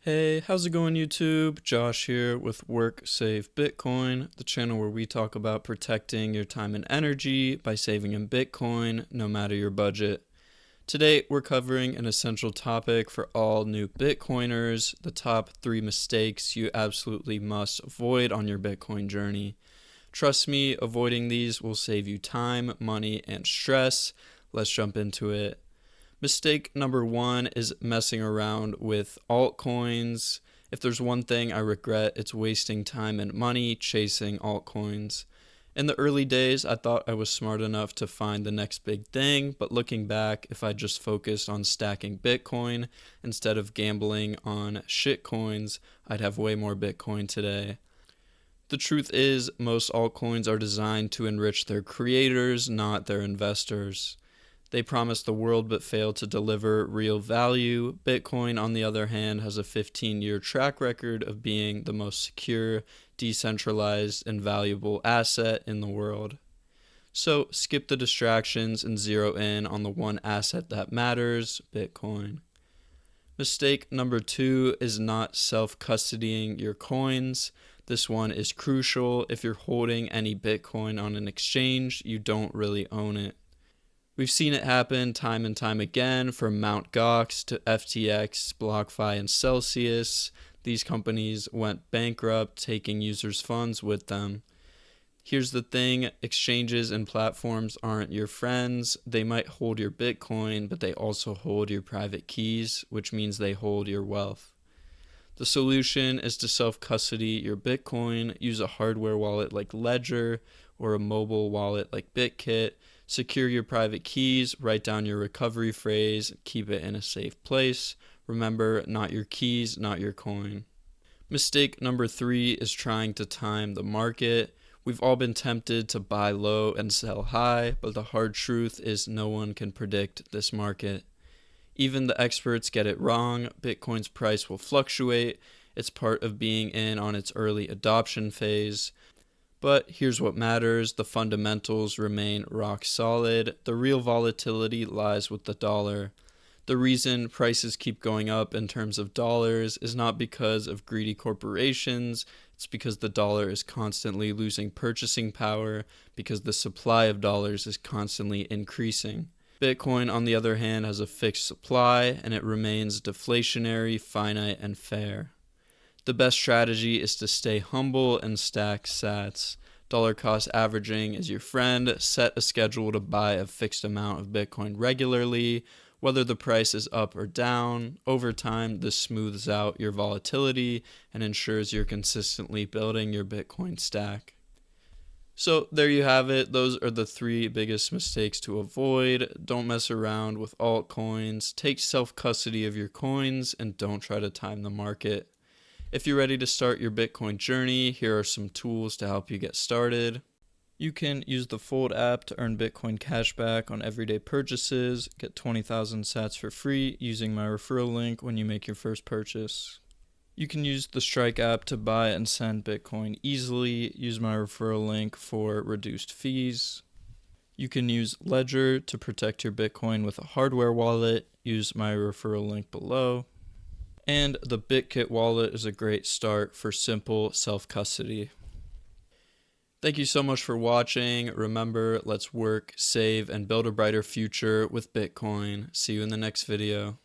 Hey, how's it going, YouTube? Josh here with Work Save Bitcoin, the channel where we talk about protecting your time and energy by saving in Bitcoin, no matter your budget. Today, we're covering an essential topic for all new Bitcoiners, the top 3 mistakes you absolutely must avoid on your Bitcoin journey. Trust me, avoiding these will save you time, money, and stress. Let's jump into it. Mistake number 1 is messing around with altcoins. If there's one thing I regret, it's wasting time and money chasing altcoins. In the early days, I thought I was smart enough to find the next big thing, but looking back, if I just focused on stacking Bitcoin instead of gambling on shitcoins, I'd have way more Bitcoin today. The truth is, most altcoins are designed to enrich their creators, not their investors. They promise the world but fail to deliver real value. Bitcoin, on the other hand, has a 15-year track record of being the most secure, decentralized, and valuable asset in the world. So skip the distractions and zero in on the one asset that matters, Bitcoin. Mistake number 2 is not self-custodying your coins. This one is crucial. If you're holding any Bitcoin on an exchange, you don't really own it. We've seen it happen time and time again, from Mt. Gox to FTX, BlockFi, and Celsius. These companies went bankrupt, taking users' funds with them. Here's the thing, exchanges and platforms aren't your friends. They might hold your Bitcoin, but they also hold your private keys, which means they hold your wealth. The solution is to self-custody your Bitcoin. Use a hardware wallet like Ledger or a mobile wallet like BitKit. Secure your private keys, write down your recovery phrase, keep it in a safe place. Remember, not your keys, not your coin. Mistake number 3 is trying to time the market. We've all been tempted to buy low and sell high, but the hard truth is no one can predict this market. Even the experts get it wrong. Bitcoin's price will fluctuate. It's part of being in on its early adoption phase. But here's what matters, the fundamentals remain rock solid. The real volatility lies with the dollar. The reason prices keep going up in terms of dollars is not because of greedy corporations, it's because the dollar is constantly losing purchasing power, because the supply of dollars is constantly increasing. Bitcoin, on the other hand, has a fixed supply, and it remains deflationary, finite, and fair. The best strategy is to stay humble and stack sats. Dollar cost averaging is your friend. Set a schedule to buy a fixed amount of Bitcoin regularly, whether the price is up or down. Over time, this smooths out your volatility and ensures you're consistently building your Bitcoin stack. So there you have it. Those are the 3 biggest mistakes to avoid. Don't mess around with altcoins. Take self-custody of your coins and don't try to time the market. If you're ready to start your Bitcoin journey, here are some tools to help you get started. You can use the Fold app to earn Bitcoin cashback on everyday purchases. Get 20,000 sats for free using my referral link when you make your first purchase. You can use the Strike app to buy and send Bitcoin easily. Use my referral link for reduced fees. You can use Ledger to protect your Bitcoin with a hardware wallet. Use my referral link below. And the BitKit wallet is a great start for simple self-custody. Thank you so much for watching. Remember, let's work, save, and build a brighter future with Bitcoin. See you in the next video.